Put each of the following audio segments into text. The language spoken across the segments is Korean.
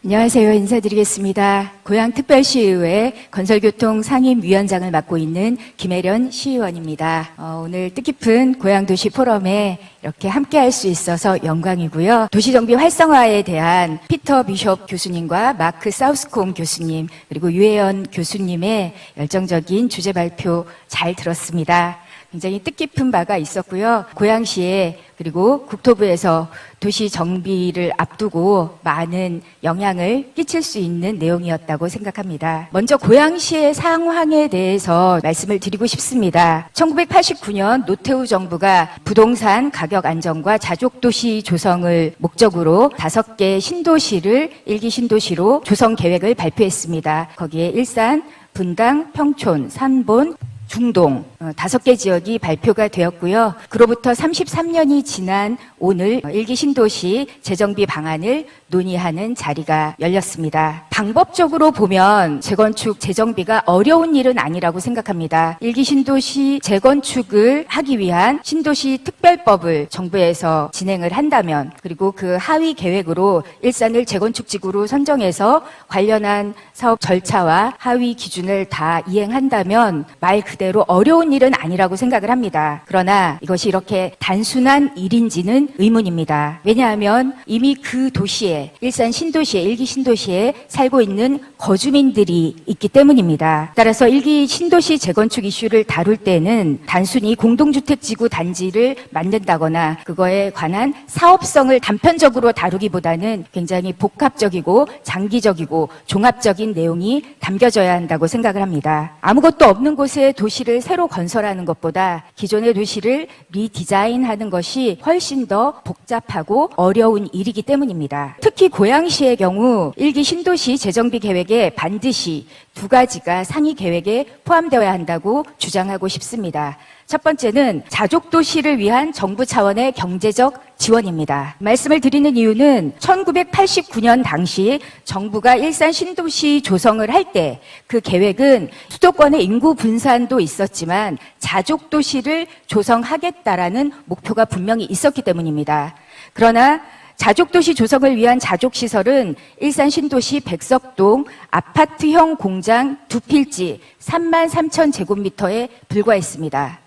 안녕하세요. 인사드리겠습니다. 고양특별시의회 건설교통 상임위원장을 맡고 있는 김혜련 시의원입니다. 오늘 뜻깊은 고양도시 포럼에 이렇게 함께할 수 있어서 영광이고요. 도시정비 활성화에 대한 피터 비숍 교수님과 마크 사우스콤 교수님 그리고 유혜연 교수님의 열정적인 주제 발표 잘 들었습니다. 굉장히 뜻깊은 바가 있었고요. 고양시에 그리고 국토부에서 도시 정비를 앞두고 많은 영향을 끼칠 수 있는 내용이었다고 생각합니다. 먼저 고양시의 상황에 대해서 말씀을 드리고 싶습니다. 1989년 노태우 정부가 부동산 가격 안정과 자족도시 조성을 목적으로 5개 신도시를 1기 신도시로 조성 계획을 발표했습니다. 거기에 일산, 분당, 평촌, 산본, 중동 5개 지역이 발표가 되었고요. 그로부터 33년이 지난 오늘 1기 신도시 재정비 방안을 논의하는 자리가 열렸습니다. 방법적으로 보면 재건축 재정비가 어려운 일은 아니라고 생각합니다. 1기 신도시 재건축을 하기 위한 신도시 특별법을 정부에서 진행을 한다면 그리고 그 하위 계획으로 일산을 재건축지구로 선정해서 관련한 사업 절차와 하위 기준을 다 이행한다면 말 그대로 어려운 일은 아니라고 생각을 합니다. 그러나 이것이 이렇게 단순한 일인지는 의문입니다. 왜냐하면 이미 그 도시에 일산 신도시에 1기 신도시에 살고 있는 거주민들이 있기 때문입니다. 따라서 1기 신도시 재건축 이슈를 다룰 때는 단순히 공동주택지구 단지를 만든다거나 그거에 관한 사업성을 단편적으로 다루기보다는 굉장히 복합적이고 장기적이고 종합적인 내용이 담겨져야 한다고 생각을 합니다. 아무것도 없는 곳에 도시를 새로 건설하는 것보다 기존의 도시를 리디자인하는 것이 훨씬 더 복잡하고 어려운 일이기 때문입니다. 특히 고양시의 경우 1기 신도시 재정비 계획에 반드시 2가지가 상위 계획에 포함되어야 한다고 주장하고 싶습니다. 첫 번째는 자족도시를 위한 정부 차원의 경제적 지원입니다. 말씀을 드리는 이유는 1989년 당시 정부가 일산 신도시 조성을 할 때 그 계획은 수도권의 인구 분산도 있었지만 자족도시를 조성하겠다라는 목표가 분명히 있었기 때문입니다. 그러나 자족도시 조성을 위한 자족시설은 일산 신도시 백석동 아파트형 공장 2필지 33,000제곱미터에 불과했습니다.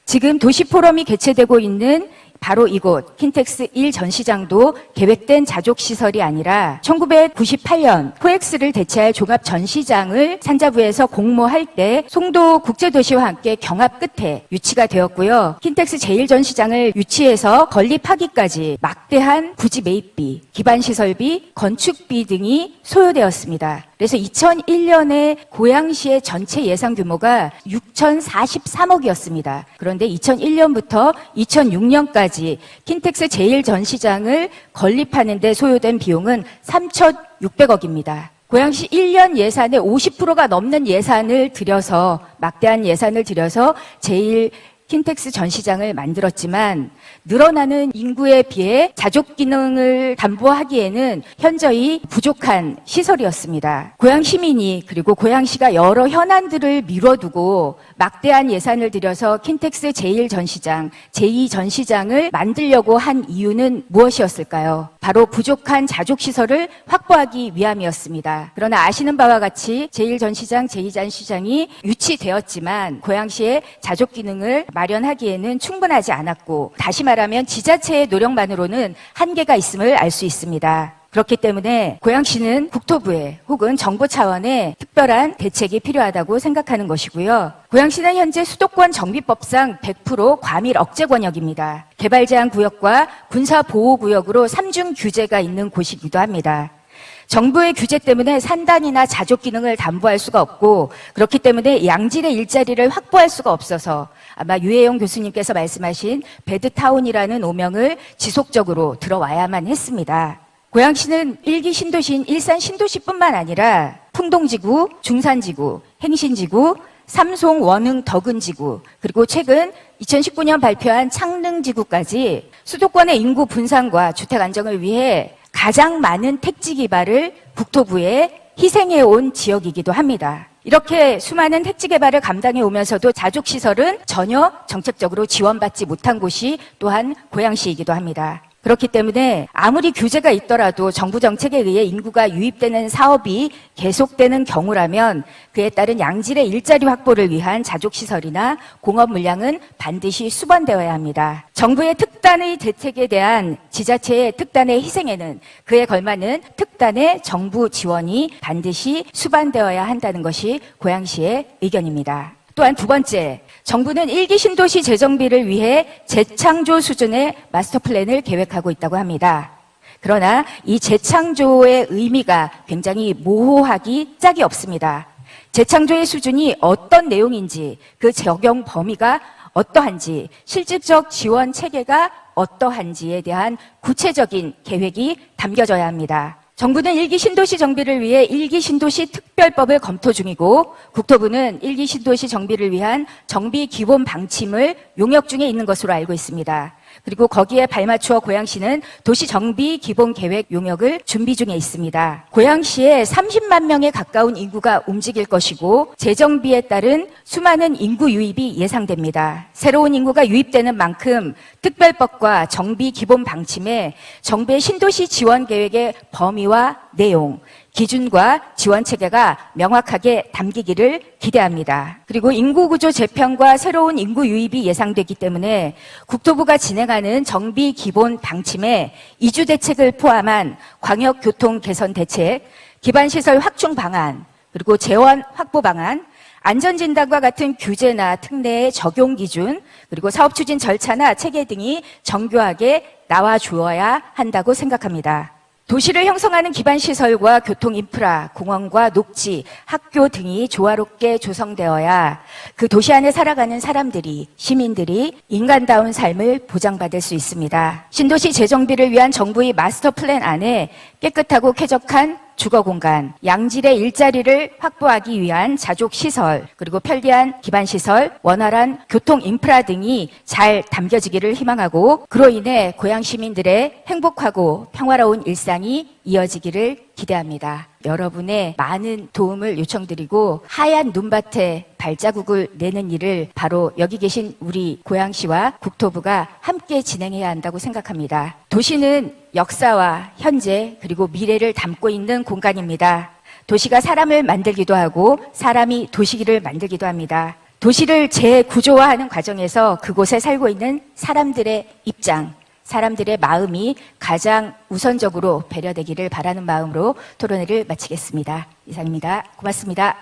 지금 도시포럼이 개최되고 있는 바로 이곳 킨텍스 1 전시장도 계획된 자족시설이 아니라 1998년 코엑스를 대체할 종합전시장을 산자부에서 공모할 때 송도 국제도시와 함께 경합 끝에 유치가 되었고요. 킨텍스 제1전시장을 유치해서 건립하기까지 막대한 부지 매입비, 기반시설비, 건축비 등이 소요되었습니다. 그래서 2001년에 고양시의 전체 예산 규모가 6,043억이었습니다. 그런데 2001년부터 2006년까지 킨텍스 제1전시장을 건립하는 데 소요된 비용은 3,600억입니다. 고양시 1년 예산의 50%가 넘는 예산을 들여서 막대한 예산을 들여서 제1 킨텍스 전시장을 만들었지만 늘어나는 인구에 비해 자족 기능을 담보하기에는 현저히 부족한 시설이었습니다. 고양시민이 그리고 고양시가 여러 현안들을 미뤄두고 막대한 예산을 들여서 킨텍스 제1전시장, 제2전시장을 만들려고 한 이유는 무엇이었을까요? 바로 부족한 자족시설을 확보하기 위함이었습니다. 그러나 아시는 바와 같이 제1전시장, 제2전시장이 유치되었지만 고양시의 자족 기능을 마련하기에는 충분하지 않았고 다시 말하면 지자체의 노력만으로는 한계가 있음을 알 수 있습니다. 그렇기 때문에 고양시는 국토부의 혹은 정부 차원의 특별한 대책이 필요하다고 생각하는 것이고요. 고양시는 현재 수도권 정비법상 100% 과밀 억제 권역입니다. 개발 제한 구역과 군사 보호 구역으로 3중 규제가 있는 곳이기도 합니다. 정부의 규제 때문에 산단이나 자족 기능을 담보할 수가 없고 그렇기 때문에 양질의 일자리를 확보할 수가 없어서 아마 유혜영 교수님께서 말씀하신 배드타운이라는 오명을 지속적으로 들어와야만 했습니다. 고양시는 1기 신도시인 일산 신도시뿐만 아니라 풍동지구, 중산지구, 행신지구, 삼송, 원흥, 덕은지구 그리고 최근 2019년 발표한 창릉지구까지 수도권의 인구 분산과 주택 안정을 위해 가장 많은 택지 개발을 국토부에 희생해온 지역이기도 합니다. 이렇게 수많은 택지 개발을 감당해 오면서도 자족시설은 전혀 정책적으로 지원받지 못한 곳이 또한 고양시이기도 합니다. 그렇기 때문에 아무리 규제가 있더라도 정부 정책에 의해 인구가 유입되는 사업이 계속되는 경우라면 그에 따른 양질의 일자리 확보를 위한 자족시설이나 공업 물량은 반드시 수반되어야 합니다. 정부의 특단의 대책에 대한 지자체의 특단의 희생에는 그에 걸맞는 특단의 정부 지원이 반드시 수반되어야 한다는 것이 고양시의 의견입니다. 또한 두 번째, 정부는 1기 신도시 재정비를 위해 재창조 수준의 마스터 플랜을 계획하고 있다고 합니다. 그러나 이 재창조의 의미가 굉장히 모호하기 짝이 없습니다. 재창조의 수준이 어떤 내용인지, 그 적용 범위가 어떠한지, 실질적 지원 체계가 어떠한지에 대한 구체적인 계획이 담겨져야 합니다. 정부는 1기 신도시 정비를 위해 1기 신도시 특별법을 검토 중이고 국토부는 1기 신도시 정비를 위한 정비 기본 방침을 용역 중에 있는 것으로 알고 있습니다. 그리고 거기에 발맞추어 고양시는 도시 정비 기본 계획 용역을 준비 중에 있습니다. 고양시에 30만 명에 가까운 인구가 움직일 것이고 재정비에 따른 수많은 인구 유입이 예상됩니다. 새로운 인구가 유입되는 만큼 특별법과 정비 기본 방침에 정부의 신도시 지원 계획의 범위와 내용, 기준과 지원 체계가 명확하게 담기기를 기대합니다. 그리고 인구구조 재편과 새로운 인구 유입이 예상되기 때문에 국토부가 진행하는 정비 기본 방침에 이주 대책을 포함한 광역교통 개선 대책, 기반시설 확충 방안, 그리고 재원 확보 방안, 안전진단과 같은 규제나 특례의 적용 기준, 그리고 사업 추진 절차나 체계 등이 정교하게 나와주어야 한다고 생각합니다. 도시를 형성하는 기반시설과 교통인프라, 공원과 녹지, 학교 등이 조화롭게 조성되어야 그 도시 안에 살아가는 사람들이, 시민들이 인간다운 삶을 보장받을 수 있습니다. 신도시 재정비를 위한 정부의 마스터 플랜 안에 깨끗하고 쾌적한 주거공간, 양질의 일자리를 확보하기 위한 자족시설, 그리고 편리한 기반시설, 원활한 교통인프라 등이 잘 담겨지기를 희망하고 그로 인해 고양 시민들의 행복하고 평화로운 일상이 이어지기를 기대합니다. 여러분의 많은 도움을 요청드리고 하얀 눈밭에 발자국을 내는 일을 바로 여기 계신 우리 고양시와 국토부가 함께 진행해야 한다고 생각합니다. 도시는 역사와 현재 그리고 미래를 담고 있는 공간입니다. 도시가 사람을 만들기도 하고 사람이 도시를 만들기도 합니다. 도시를 재구조화하는 과정에서 그곳에 살고 있는 사람들의 입장, 사람들의 마음이 가장 우선적으로 배려되기를 바라는 마음으로 토론회를 마치겠습니다. 이상입니다. 고맙습니다.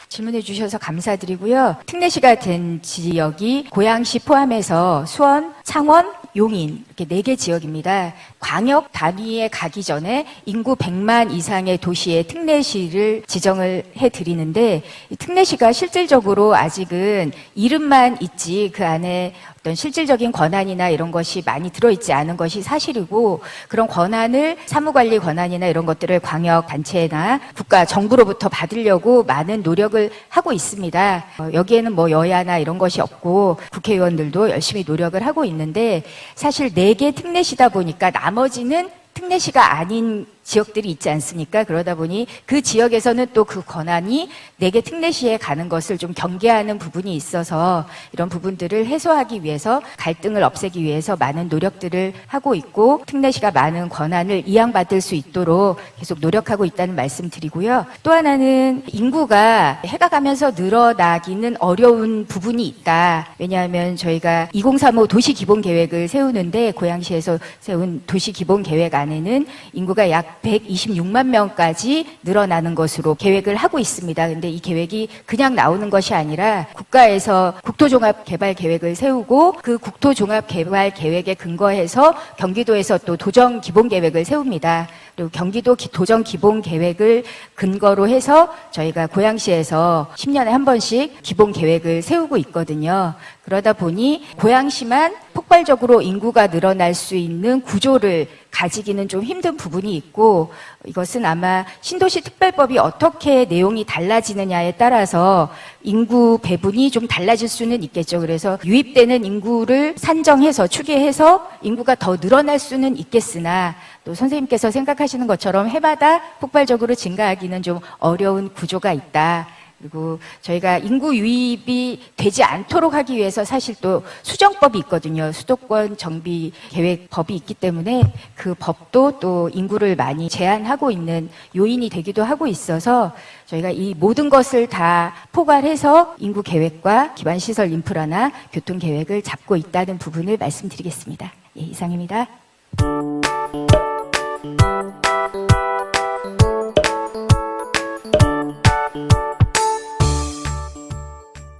질문해 주셔서 감사드리고요. 특례시가 된 지역이 고양시 포함해서 수원, 창원, 용인 이렇게 4개 지역입니다. 광역 단위에 가기 전에 인구 100만 이상의 도시의 특례시를 지정을 해드리는데 이 특례시가 실질적으로 아직은 이름만 있지 그 안에 어떤 실질적인 권한이나 이런 것이 많이 들어있지 않은 것이 사실이고 그런 권한을 사무관리 권한이나 이런 것들을 광역단체나 국가 정부로부터 받으려고 많은 노력을 하고 있습니다. 여기에는 뭐 여야나 이런 것이 없고 국회의원들도 열심히 노력을 하고 있는데 사실 4개 특례시다 보니까 나머지는 특례시가 아닌 지역들이 있지 않습니까? 그러다 보니 그 지역에서는 또 그 권한이 4개 특례시에 가는 것을 좀 경계하는 부분이 있어서 이런 부분들을 해소하기 위해서 갈등을 없애기 위해서 많은 노력들을 하고 있고 특례시가 많은 권한을 이양받을 수 있도록 계속 노력하고 있다는 말씀 드리고요. 또 하나는 인구가 해가 가면서 늘어나기는 어려운 부분이 있다. 왜냐하면 저희가 2035 도시기본계획을 세우는데 고양시에서 세운 도시기본계획 안에는 인구가 약 126만 명까지 늘어나는 것으로 계획을 하고 있습니다. 근데 이 계획이 그냥 나오는 것이 아니라 국가에서 국토종합개발계획을 세우고 그 국토종합개발계획에 근거해서 경기도에서 또 도정기본계획을 세웁니다. 그리고 경기도 도정기본계획을 근거로 해서 저희가 고양시에서 10년에 한 번씩 기본계획을 세우고 있거든요. 그러다 보니 고양시만 폭발적으로 인구가 늘어날 수 있는 구조를 가지기는 좀 힘든 부분이 있고 이것은 아마 신도시 특별법이 어떻게 내용이 달라지느냐에 따라서 인구 배분이 좀 달라질 수는 있겠죠. 그래서 유입되는 인구를 산정해서 추계해서 인구가 더 늘어날 수는 있겠으나 또 선생님께서 생각하시는 것처럼 해마다 폭발적으로 증가하기는 좀 어려운 구조가 있다. 그리고 저희가 인구 유입이 되지 않도록 하기 위해서 사실 또 수정법이 있거든요. 수도권 정비 계획법이 있기 때문에 그 법도 또 인구를 많이 제한하고 있는 요인이 되기도 하고 있어서 저희가 이 모든 것을 다 포괄해서 인구 계획과 기반 시설 인프라나 교통 계획을 잡고 있다는 부분을 말씀드리겠습니다. 예, 이상입니다.